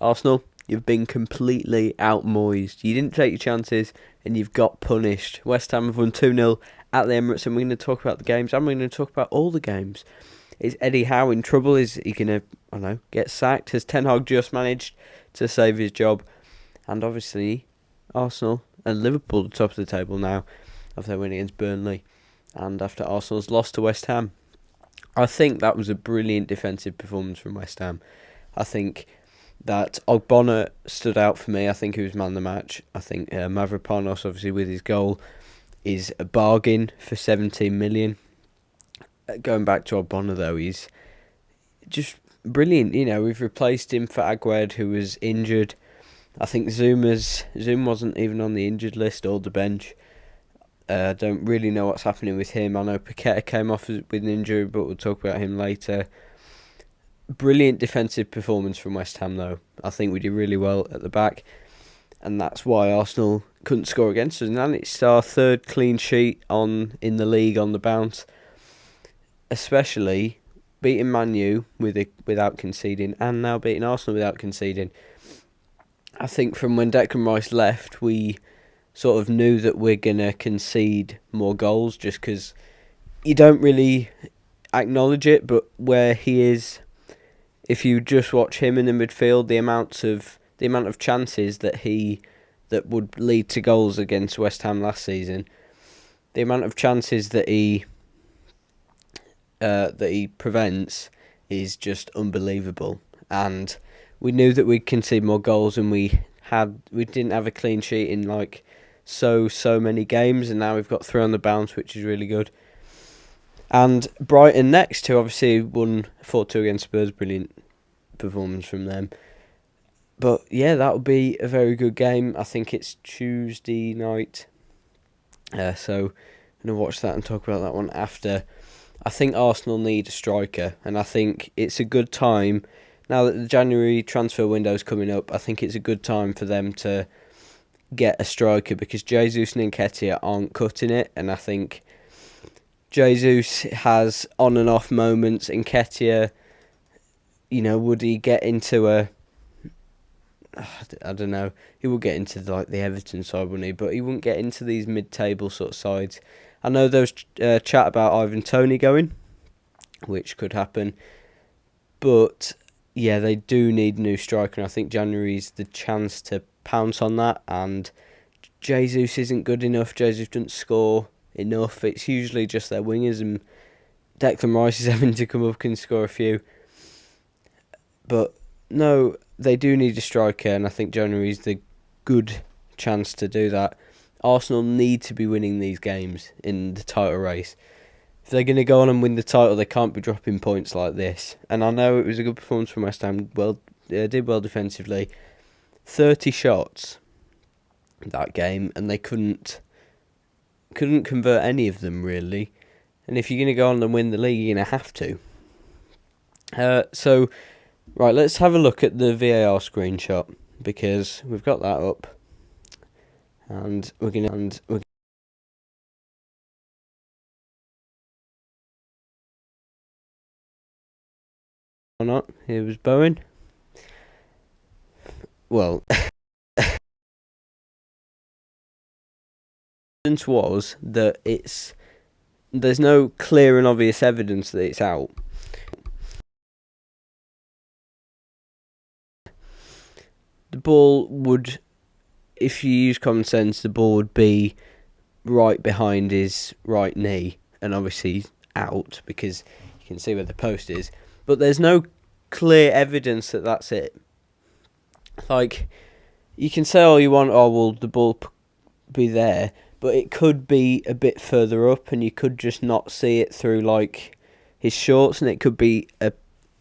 Arsenal, you've been completely outmoised. You didn't take your chances and you've got punished. West Ham have won 2-0 at the Emirates, and we're going to talk about the games, and we're going to talk about all the games. Is Eddie Howe in trouble? Is he going to, get sacked? Has Ten Hag just managed to save his job? And obviously, Arsenal and Liverpool at the top of the table now after their win against Burnley and after Arsenal's loss to West Ham. I think that was a brilliant defensive performance from West Ham. I think that Ogbonna stood out for me. I think he was man of the match. I think Mavropanos, obviously with his goal, is a bargain for 17 million. Going back to Ogbonna though, he's just brilliant. We've replaced him for Aguerd, who was injured. I think Zoom wasn't even on the injured list or the bench. Don't really know what's happening with him. I know Paqueta came off with an injury, but we'll talk about him later. Brilliant defensive performance from West Ham, though. I think we did really well at the back, and that's why Arsenal couldn't score against us. And it's our third clean sheet in the league on the bounce, especially beating Man U without conceding, and now beating Arsenal without conceding. I think from when Declan Rice left, we sort of knew that we're going to concede more goals just because you don't really acknowledge it, but where he is, if you just watch him in the midfield, the amount of chances that would lead to goals against West Ham last season, the amount of chances that he prevents is just unbelievable. And we knew that we'd concede more goals, and we didn't have a clean sheet in so many games, and now we've got 3 on the bounce, which is really good. And Brighton next, who obviously won 4-2 against Spurs, brilliant performance from them. But yeah, that'll be a very good game. I think it's Tuesday night, so I'm going to watch that and talk about that one after. I think Arsenal need a striker, and I think it's a good time. Now that the January transfer window is coming up, I think it's a good time for them to get a striker because Jesus and Nketiah aren't cutting it, and I think Jesus has on and off moments. Nketiah, would he get into I don't know. He would get into the Everton side, wouldn't he? But he wouldn't get into these mid-table sort of sides. I know there was chat about Ivan Toney going, which could happen, but yeah, they do need a new striker, and I think January's the chance to pounce on that. And Jesus isn't good enough. Jesus doesn't score enough. It's usually just their wingers, and Declan Rice is having to come up and score a few. But no, they do need a striker, and I think January's the good chance to do that. Arsenal need to be winning these games in the title race. If they're going to go on and win the title, they can't be dropping points like this. And I know it was a good performance from West Ham. Did well defensively. 30 shots that game, and they couldn't convert any of them, really. And if you're going to go on and win the league, you're going to have to. Right, let's have a look at the VAR screenshot, because we've got that up. And we're going to... Or not. Here was Bowen. Well, was that there's no clear and obvious evidence that it's out. The ball would, if you use common sense, the ball would be right behind his right knee, and obviously out because you can see where the post is. But there's no clear evidence that that's it. You can say all you want, the ball be there, but it could be a bit further up, and you could just not see it through his shorts, and it could be a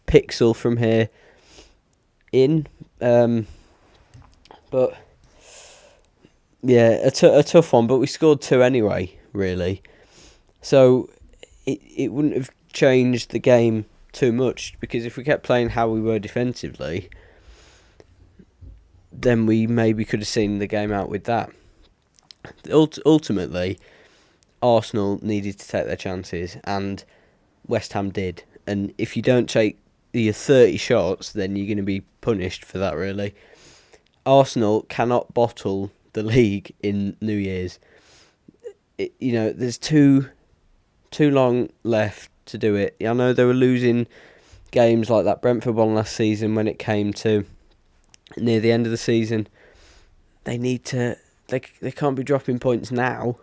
pixel from here in. But yeah, a tough one. But we scored 2 anyway, really. So it wouldn't have changed the game too much, because if we kept playing how we were defensively, then we maybe could have seen the game out with that. Ultimately, Arsenal needed to take their chances, and West Ham did. And if you don't take your 30 shots, then you're going to be punished for that, really. Arsenal cannot bottle the league in New Year's. There's too long left to do it. I know they were losing games like that Brentford one last season when it came to near the end of the season. They need to. They can't be dropping points now.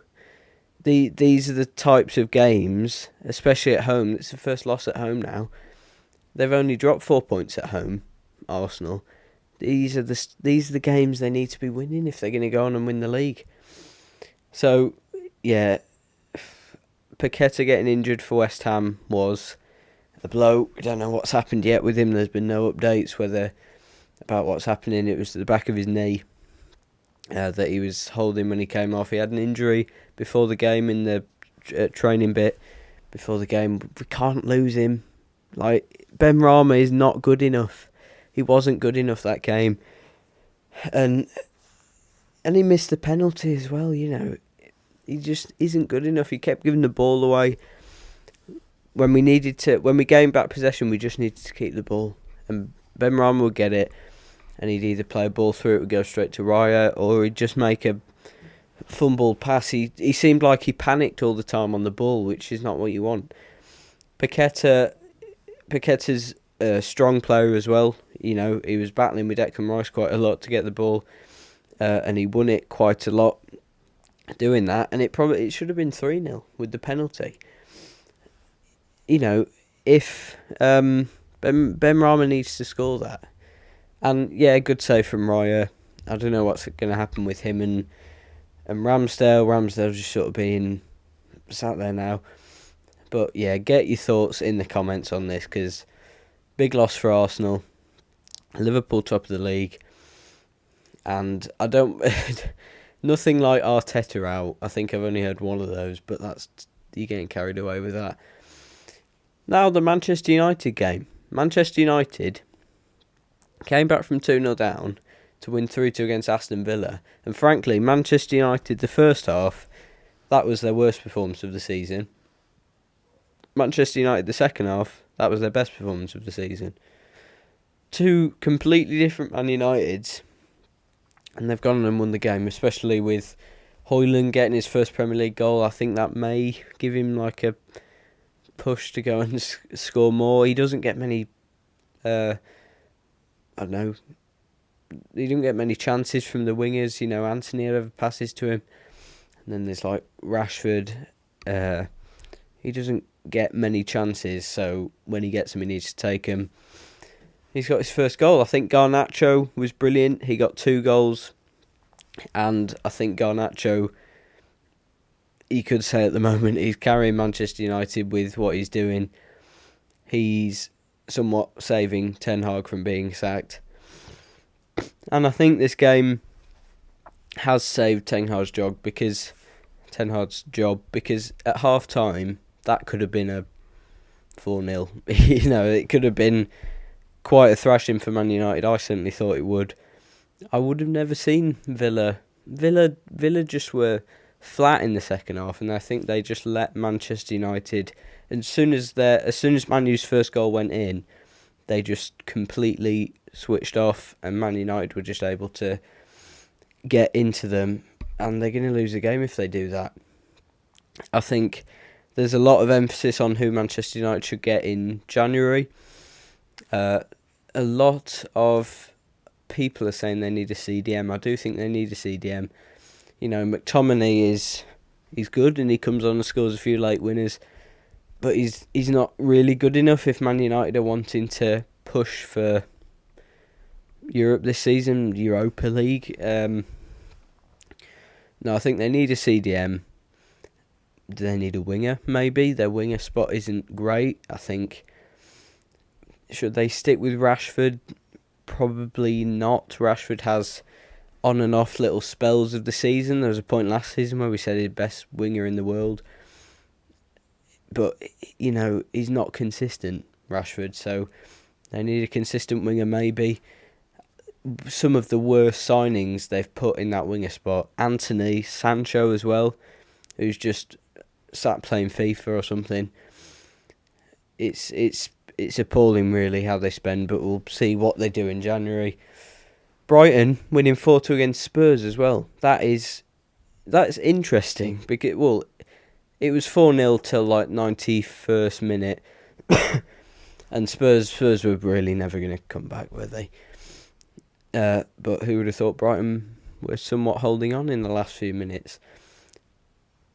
These are the types of games, especially at home. It's the first loss at home now. They've only dropped 4 points at home, Arsenal. These are the games they need to be winning if they're going to go on and win the league. So, yeah, Paqueta getting injured for West Ham was a blow. We don't know what's happened yet with him. There's been no updates about what's happening. It was the back of his knee that he was holding when he came off. He had an injury before the game in the training bit before the game. We can't lose him. Like, Ben Rama is not good enough. He wasn't good enough that game. And he missed the penalty as well, He just isn't good enough. He kept giving the ball away. When we gained back possession, we just needed to keep the ball. And Ben Rama would get it, and he'd either play a ball through, it would go straight to Raya, or he'd just make a fumbled pass. He seemed like he panicked all the time on the ball, which is not what you want. Paqueta's a strong player as well. He was battling with Declan Rice quite a lot to get the ball, and he won it quite a lot doing that. And it should have been 3-0 with the penalty. If Ben Rama needs to score that, and yeah, good save from Raya. I don't know what's going to happen with him and Ramsdale. Ramsdale's just sort of being sat there now. But yeah, get your thoughts in the comments on this, because big loss for Arsenal. Liverpool top of the league. And I don't... nothing like Arteta out. I think I've only heard one of those, but you're getting carried away with that. Now the Manchester United game. Manchester United came back from 2-0 down to win 3-2 against Aston Villa. And frankly, Manchester United, the first half, that was their worst performance of the season. Manchester United, the second half, that was their best performance of the season. Two completely different Man Uniteds, and they've gone and won the game, especially with Højlund getting his first Premier League goal. I think that may give him like a push to go and score more. He doesn't get many, he didn't get many chances from the wingers. Anthony had ever passes to him. And then there's like Rashford. He doesn't get many chances, so when he gets them, he needs to take them. He's got his first goal. I think Garnacho was brilliant. He got 2 goals. And I think Garnacho, you could say at the moment, he's carrying Manchester United with what he's doing. He's somewhat saving Ten Hag from being sacked. And I think this game has saved Ten Hag's job because at half time that could have been a 4-0. It could have been quite a thrashing for Man United. I certainly thought it would. I would have never seen Villa. Villa just were flat in the second half, and I think they just let Manchester United. As soon as Man U's first goal went in, they just completely switched off, and Man United were just able to get into them, and they're going to lose the game if they do that. I think there's a lot of emphasis on who Manchester United should get in January. A lot of people are saying they need a CDM. I do think they need a CDM. McTominay he's good and he comes on and scores a few late winners, but he's not really good enough if Man United are wanting to push for Europe this season, Europa League. No, I think they need a CDM. Do they need a winger? Maybe. Their winger spot isn't great. I think, should they stick with Rashford? Probably not. Rashford has on and off little spells of the season. There was a point last season where we said he's the best winger in the world. But, he's not consistent, Rashford. So they need a consistent winger maybe. Some of the worst signings they've put in that winger spot. Anthony, Sancho as well, who's just sat playing FIFA or something. It's it's appalling really how they spend, but we'll see what they do in January. Brighton winning 4-2 against Spurs as well. That's interesting because it was 4-0 till like 91st minute, and Spurs were really never going to come back, were they? But who would have thought Brighton were somewhat holding on in the last few minutes?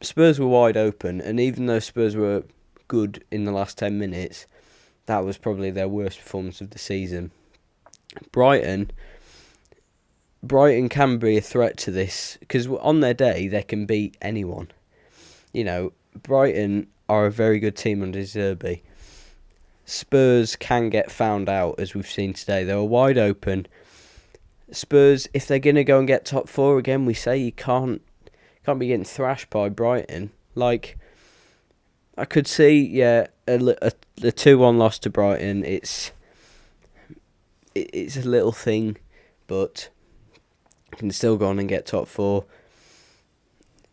Spurs were wide open, and even though Spurs were good in the last 10 minutes, that was probably their worst performance of the season. Brighton can be a threat to this, because on their day they can beat anyone. You know, Brighton are a very good team under Zerbi. Spurs can get found out, as we've seen today. They were wide open. Spurs, if they're going to go and get top four again, we say you can't be getting thrashed by Brighton. Like, I could see, a 2-1 loss to Brighton. It's a little thing, but can still go on and get top four.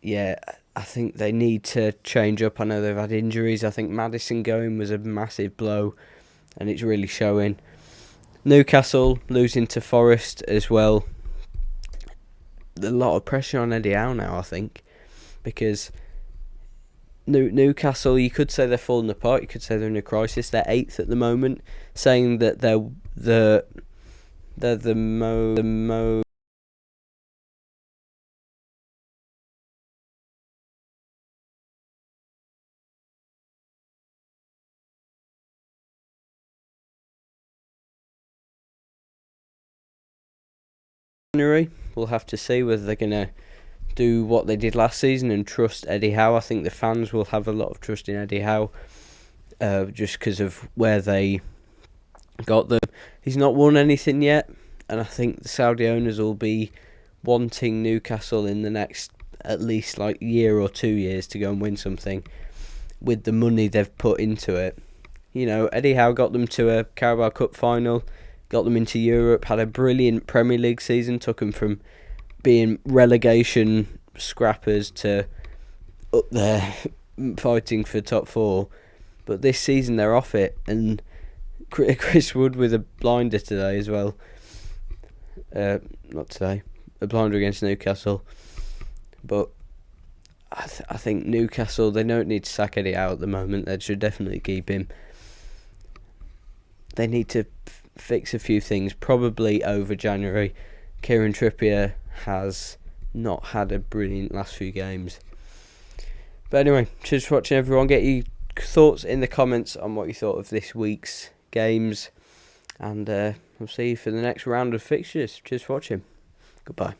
Yeah, I think they need to change up. I know they've had injuries. I think Maddison going was a massive blow, and it's really showing. Newcastle losing to Forest as well. A lot of pressure on Eddie Howe now, I think, because Newcastle, you could say they're falling apart. You could say they're in a crisis. They're 8th at the moment, saying that they're the most January. We'll have to see whether they're going to do what they did last season and trust Eddie Howe. I think the fans will have a lot of trust in Eddie Howe, just because of where they got them. He's not won anything yet, and I think the Saudi owners will be wanting Newcastle in the next at least like year or 2 years to go and win something with the money they've put into it. You know, Eddie Howe got them to a Carabao Cup final, got them into Europe, had a brilliant Premier League season, took them from being relegation scrappers to up there fighting for top four. But this season they're off it, and Chris Wood with a blinder today as well. Not today, a blinder against Newcastle. But I think Newcastle, they don't need to sack Eddie out at the moment. They should definitely keep him. They need to fix a few things, probably over January. Kieran Trippier has not had a brilliant last few games. But anyway, cheers for watching, everyone. Get your thoughts in the comments on what you thought of this week's games, and we'll see you for the next round of fixtures. Cheers for watching. Goodbye.